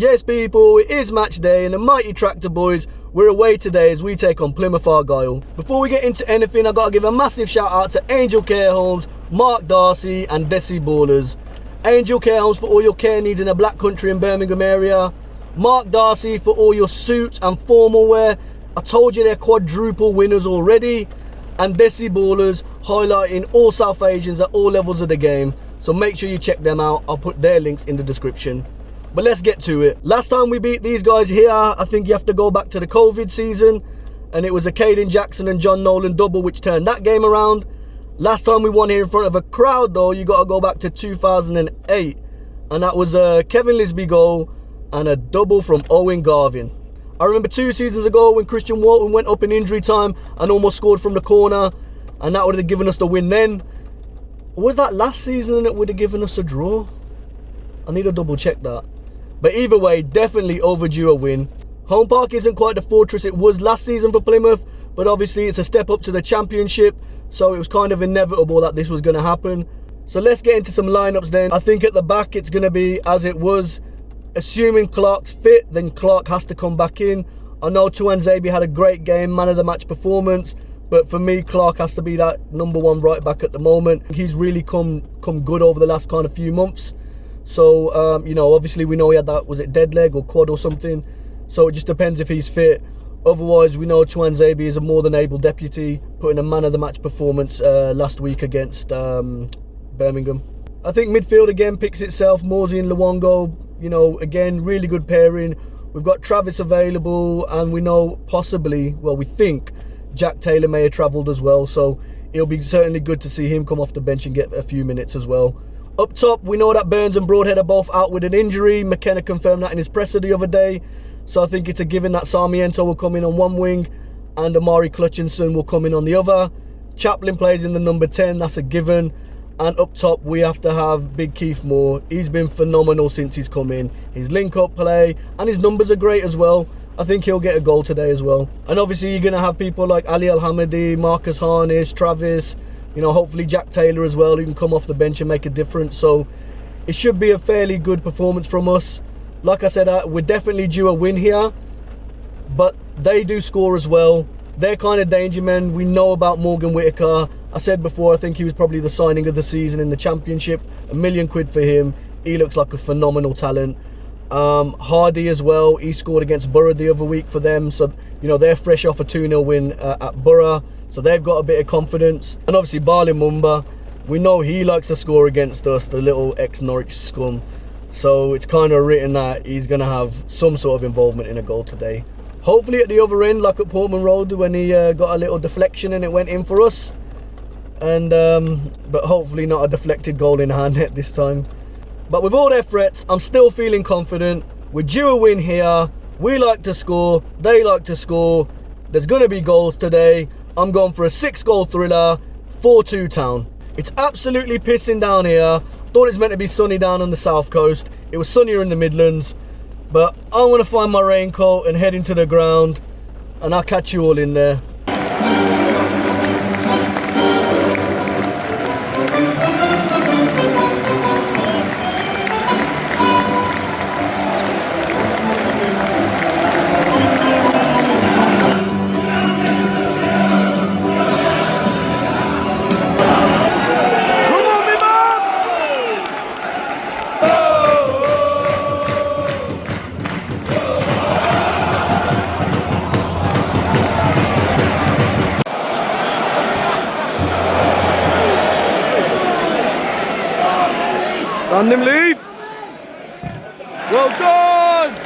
Yes people, it is match day and the mighty Tractor Boys, we're away today as we take on Plymouth Argyle. Before we get into anything, I gotta give a massive shout out to Angel Care Homes, Mark Darcy and Desi Ballers. Angel Care Homes for all your care needs in the Black Country and Birmingham area. Mark Darcy for all your suits and formal wear. I told you they're quadruple winners already. And Desi Ballers highlighting all South Asians at all levels of the game. So make sure you check them out. I'll put their links in the description. But let's get to it. Last time we beat these guys here, I think you have to go back to the COVID season. And it was a Caden Jackson and John Nolan double which turned that game around. Last time we won here in front of a crowd though, you got to go back to 2008. And that was a Kevin Lisby goal and a double from Owen Garvin. I remember 2 seasons ago when Christian Walton went up in injury time and almost scored from the corner. And that would have given us the win then. Or was that last season and it would have given us a draw? I need to double check that. But either way, definitely overdue a win. Home Park isn't quite the fortress it was last season for Plymouth, but obviously it's a step up to the championship, so it was kind of inevitable that this was going to happen. So let's get into some lineups then. I think at the back it's going to be as it was. Assuming Clark's fit, then Clark has to come back in. I know Tuanzebe had a great game, man of the match performance, but for me Clark has to be that #1 right back at the moment. He's really come good over the last kind of few months. So, you know, obviously we know he had that, was it dead leg or quad or something? So it just depends if he's fit. Otherwise, we know Tuanzebe is a more than able deputy, putting a man of the match performance last week against Birmingham. I think midfield again picks itself, Morsey and Luongo, you know, again, really good pairing. We've got Travis available and we know possibly, well, we think Jack Taylor may have travelled as well. So it'll be certainly good to see him come off the bench and get a few minutes as well. Up top, we know that Burns and Broadhead are both out with an injury. McKenna confirmed that in his presser the other day. So I think it's a given that Sarmiento will come in on one wing and Amari Clutchinson will come in on the other. Chaplin plays in the number 10, that's a given. And up top, we have to have Big Keith Moore. He's been phenomenal since he's come in. His link-up play and his numbers are great as well. I think he'll get a goal today as well. And obviously, you're going to have people like Ali Al-Hamadi, Marcus Harness, Travis, you know, hopefully Jack Taylor as well, who can come off the bench and make a difference. So it should be a fairly good performance from us. Like I said, we're definitely due a win here, but they do score as well. They're kind of danger men. We know about Morgan Whitaker. I said before, I think he was probably the signing of the season in the championship. £1 million for him. He looks like a phenomenal talent. Hardy as well. He scored against Borough the other week for them. So, you know, they're fresh off a 2-0 win at Borough. So they've got a bit of confidence. And obviously Barley Mumba, we know he likes to score against us, the little ex-Norwich scum. So it's kind of written that he's going to have some sort of involvement in a goal today. Hopefully at the other end, like at Portman Road when he got a little deflection and it went in for us. And but hopefully not a deflected goal in our net this time. But with all their threats, I'm still feeling confident. We're due a win here. We like to score. They like to score. There's going to be goals today. I'm going for a 6-goal thriller, 4-2 Town. It's absolutely pissing down here. Thought it's meant to be sunny down on the south coast. It was sunnier in the Midlands. But I want to find my raincoat and head into the ground. And I'll catch you all in there. Stand him, leave. Well done.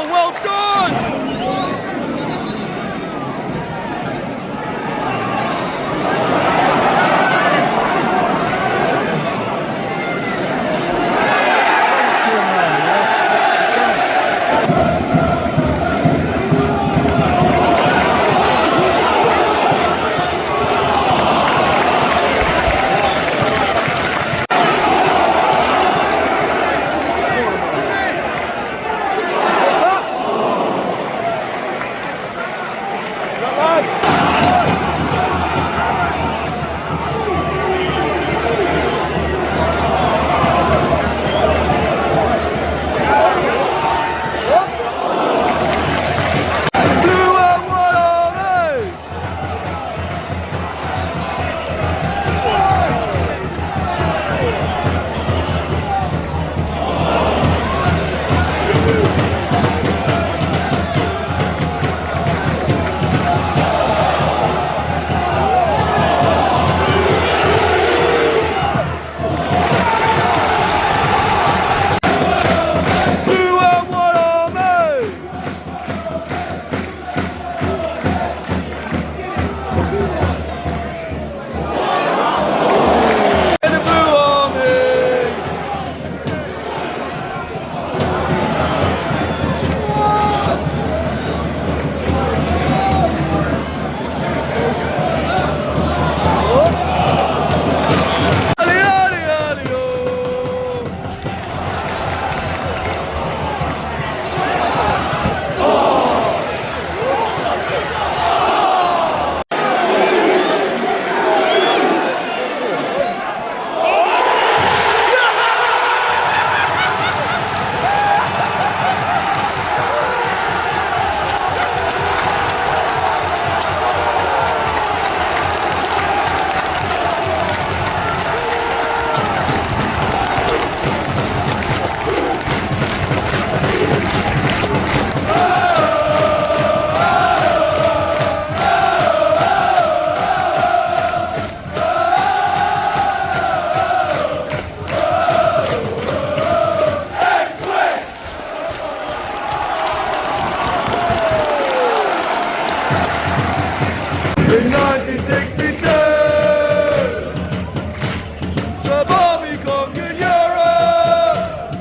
Oh, well done! In 1962, Sir Bobby conquered Europe,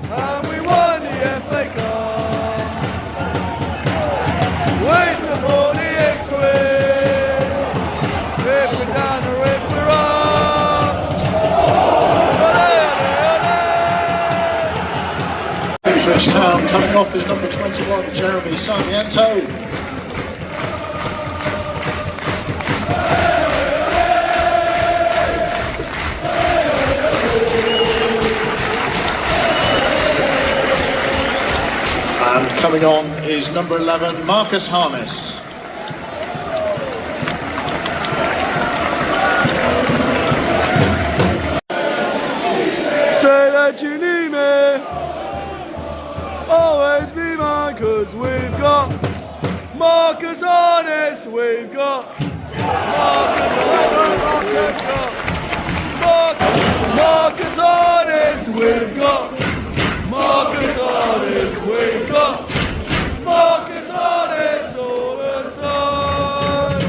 and we won the FA Cup. We support the Ipswich, if we're down or if we're up. Ipswich Town coming off is number 21, Jeremy Sarmiento. And coming on is number 11, Marcus Harness. Say that you need me, always be mine, cause we've got Marcus Harness, we've got Marcus Harness, we've got Marcus Harness, we've got Marcus Harness all the time.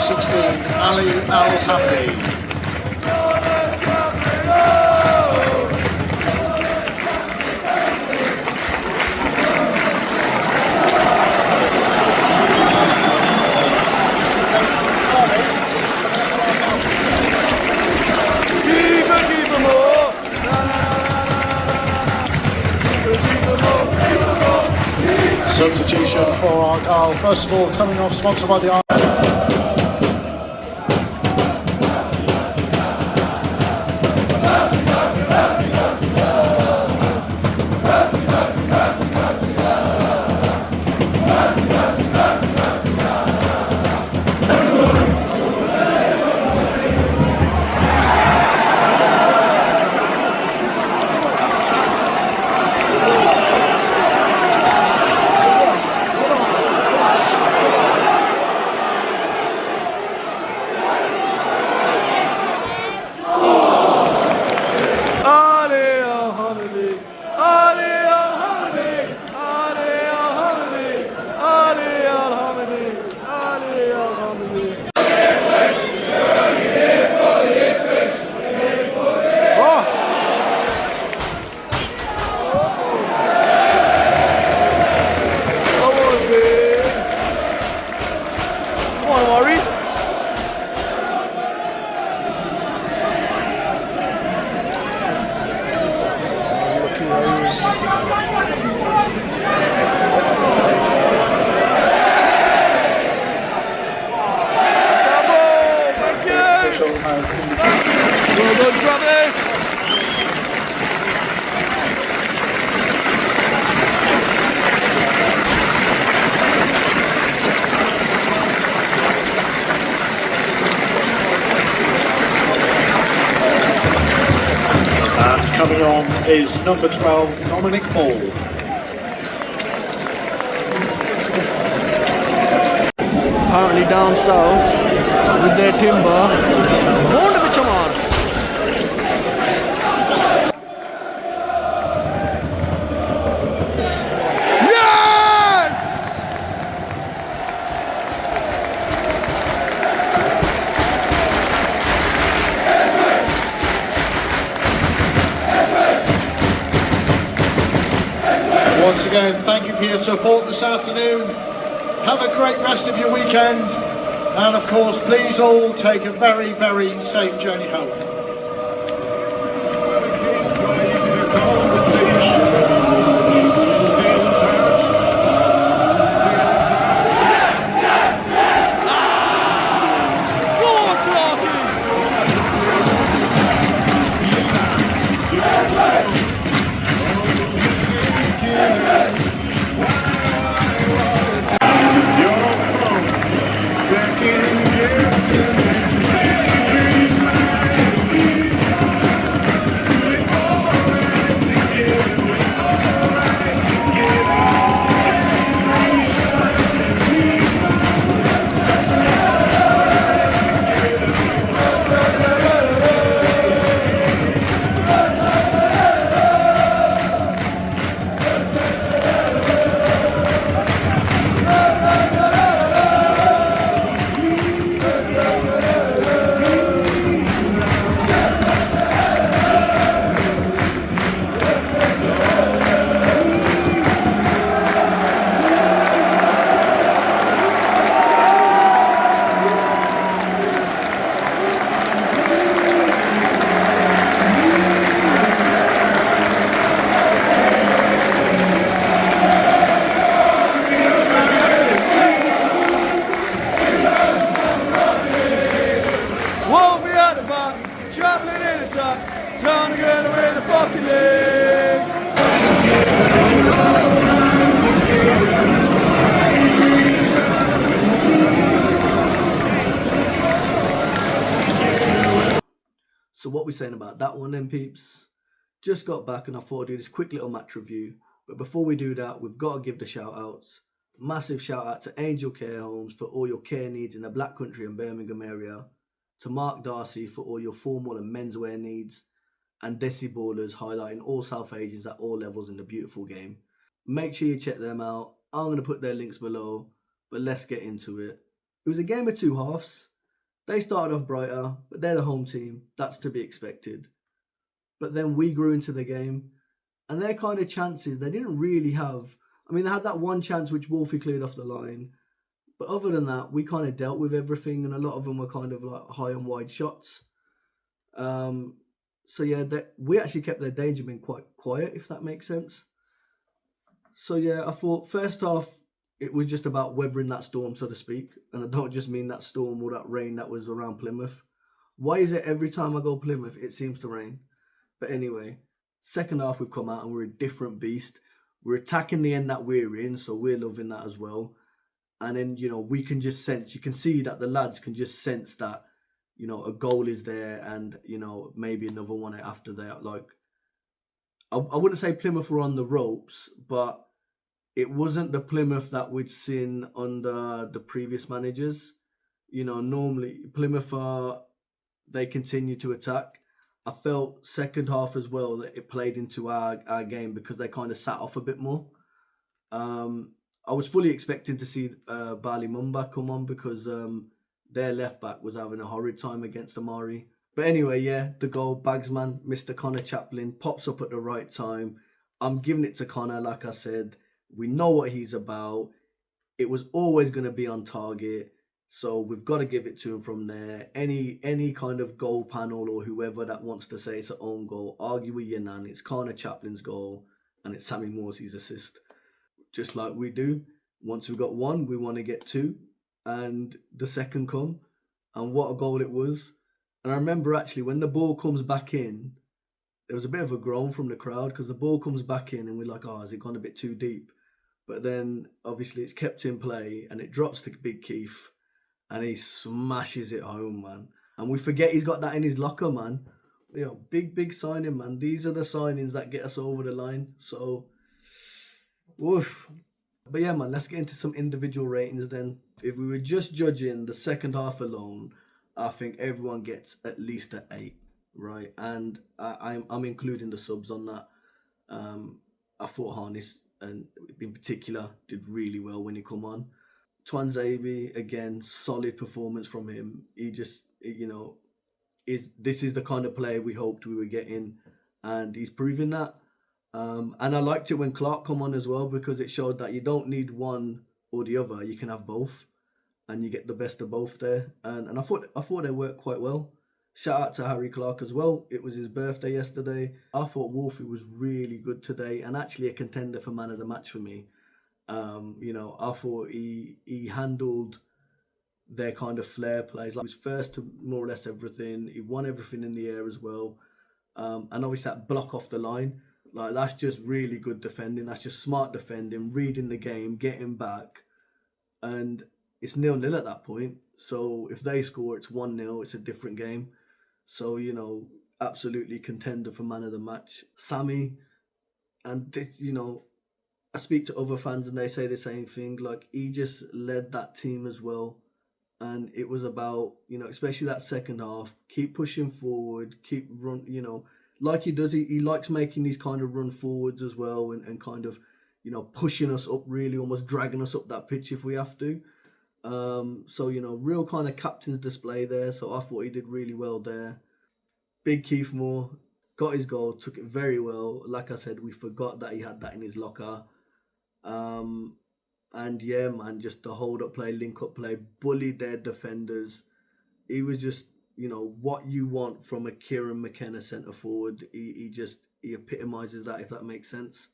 16, Ali Al-Hafi. Substitution for Argyle. First of all, coming off, sponsored by the coming on is number 12, Dominic Ball. Apparently down south with their timber. Wonderful charge. Once again, thank you for your support this afternoon. Have a great rest of your weekend. And of course, please all take a very, very safe journey home. So what we saying about that one then, peeps? Just got back and I thought I'd do this quick little match review. But before we do that, we've got to give the shout outs. Massive shout out to Angel Care Homes for all your care needs in the Black Country and Birmingham area. To Mark Darcy for all your formal and menswear needs. And Desi Ballers highlighting all South Asians at all levels in the beautiful game. Make sure you check them out. I'm going to put their links below. But let's get into it. It was a game of two halves. They started off brighter, but they're the home team. That's to be expected. But then we grew into the game, and their kind of chances, they didn't really have. I mean, they had that one chance which Wolfie cleared off the line. But other than that, we kind of dealt with everything, and a lot of them were kind of like high and wide shots. So yeah, we actually kept their danger men quite quiet, if that makes sense. So yeah, I thought first half it was just about weathering that storm, so to speak, and I don't just mean that storm or that rain that was around Plymouth. Why is it every time I go Plymouth it seems to rain? But anyway, second half we've come out and we're a different beast. We're attacking the end that we're in, so we're loving that as well. And then, we can just sense, you can see that the lads can just sense that, a goal is there and, maybe another one after that. Like, I wouldn't say Plymouth were on the ropes, but it wasn't the Plymouth that we'd seen under the previous managers. Normally Plymouth they continue to attack. I felt second half as well that it played into our game because they kind of sat off a bit more. I was fully expecting to see Bali Mumba come on because their left back was having a horrid time against Amari. But anyway, yeah, the goal, Bagsman, Mr. Connor Chaplin, pops up at the right time. I'm giving it to Connor, like I said. We know what he's about. It was always going to be on target. So we've got to give it to him from there. Any kind of goal panel or whoever that wants to say it's an own goal, argue with your nan. It's Connor Chaplin's goal and it's Sammy Morsey's assist. Just like we do. Once we got one, we want to get two. And the second come. And what a goal it was. And I remember actually when the ball comes back in, there was a bit of a groan from the crowd because the ball comes back in and we're like, oh, has it gone a bit too deep? But then obviously it's kept in play and it drops to Big Keith and he smashes it home, man. And we forget he's got that in his locker, man. Big signing, man. These are the signings that get us over the line. So, woof. But yeah, man, let's get into some individual ratings then. If we were just judging the second half alone, I think everyone gets at least an 8, right? And I'm including the subs on that. I thought Harness, and in particular, did really well when he come on. Twanzebe, again, solid performance from him. He just, this is the kind of player we hoped we were getting, and he's proving that. And I liked it when Clark come on as well because it showed that you don't need one or the other. You can have both, and you get the best of both there. And I thought they worked quite well. Shout out to Harry Clark as well. It was his birthday yesterday. I thought Wolfie was really good today and actually a contender for man of the match for me. I thought he handled their kind of flair plays. Like he was first to more or less everything. He won everything in the air as well. And obviously that block off the line. Like that's just really good defending. That's just smart defending, reading the game, getting back. And it's 0-0 at that point. So if they score, it's 1-0. It's a different game. So, absolutely contender for man of the match. Sammy, and this, I speak to other fans and they say the same thing. Like he just led that team as well. And it was about, especially that second half, keep pushing forward, keep run, like he does, he likes making these kind of run forwards as well and kind of, pushing us up really, almost dragging us up that pitch if we have to. So, real kind of captain's display there. So I thought he did really well there. Big Keith Moore got his goal, took it very well. Like I said, we forgot that he had that in his locker. And yeah, man, just the hold up play, link up play, bullied their defenders. He was just, what you want from a Kieran McKenna centre forward. He epitomises that, if that makes sense.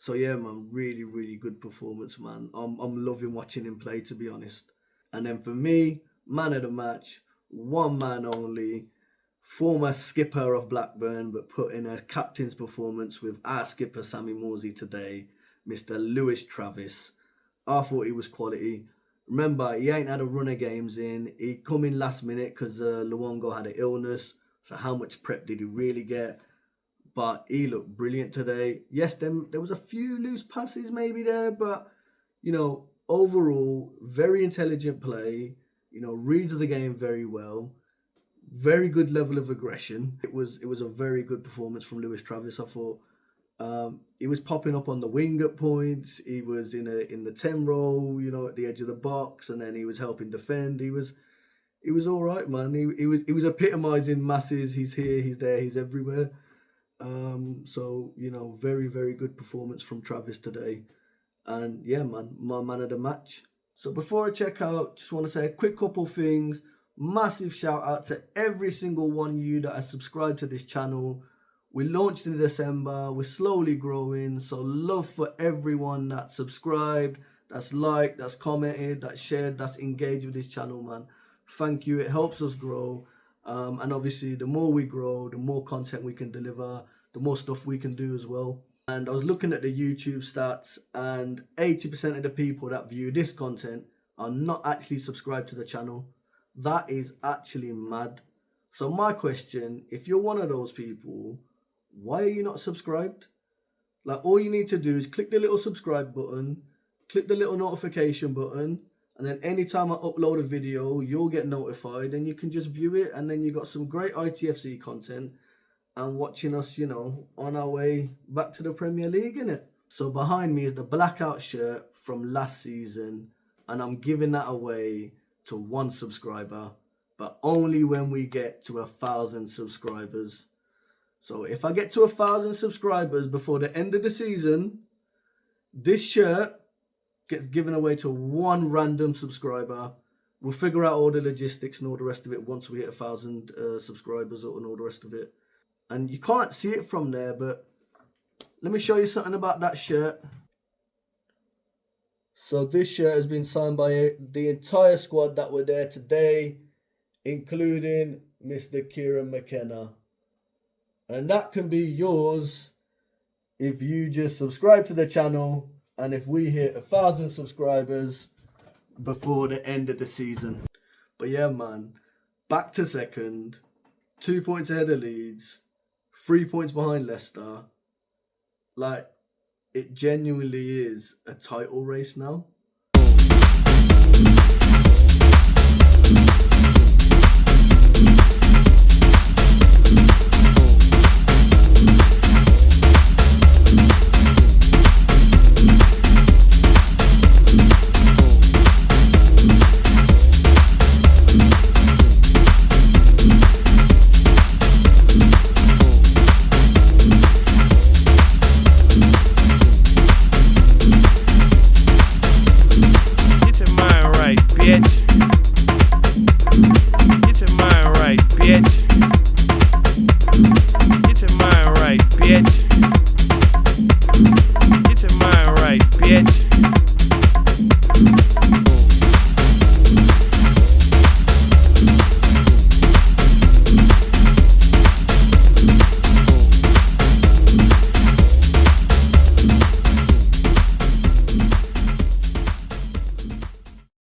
So yeah, man, really, really good performance, man. I'm loving watching him play, to be honest. And then for me, man of the match, one man only, former skipper of Blackburn, but put in a captain's performance with our skipper Sammy Morsey today, Mr. Lewis Travis. I thought he was quality. Remember, he ain't had a run of games in. He come in last minute because Luongo had an illness. So how much prep did he really get? But he looked brilliant today. Yes, there was a few loose passes maybe there, but, overall, very intelligent play. Reads the game very well. Very good level of aggression. It was a very good performance from Lewis Travis, I thought. He was popping up on the wing at points. He was in the 10 role, at the edge of the box, and then he was helping defend. he was all right, man. He was epitomising masses. He's here, he's there, he's everywhere. So you know, very very good performance from Travis today, and yeah, man, my man of the match. So before I check out, just want to say a quick couple things. Massive shout out to every single one of you that has subscribed to this channel. We launched in December. We're slowly growing. So love for everyone that's subscribed, that's liked, that's commented, that's shared, that's engaged with this channel, man. Thank you. It helps us grow. And obviously, the more we grow, the more content we can deliver, the more stuff we can do as well. And I was looking at the YouTube stats, and 80% of the people that view this content are not actually subscribed to the channel. That is actually mad. So my question, if you're one of those people, why are you not subscribed? Like, all you need to do is click the little subscribe button, click the little notification button, and then anytime I upload a video, you'll get notified and you can just view it, and then you got some great ITFC content and watching us, you know, on our way back to the Premier League, innit? So behind me is the blackout shirt from last season, and I'm giving that away to one subscriber, but only when we get to 1,000 subscribers. So if I get to 1,000 subscribers before the end of the season, this shirt gets given away to one random subscriber. We'll figure out all the logistics and all the rest of it once we hit 1,000 subscribers and all the rest of it. And you can't see it from there, but let me show you something about that shirt. So this shirt has been signed by the entire squad that were there today, including Mr. Kieran McKenna. And that can be yours if you just subscribe to the channel and if we hit 1,000 subscribers before the end of the season. But yeah, man, back to second, 2 points ahead of Leeds, 3 points behind Leicester. Like, it genuinely is a title race now.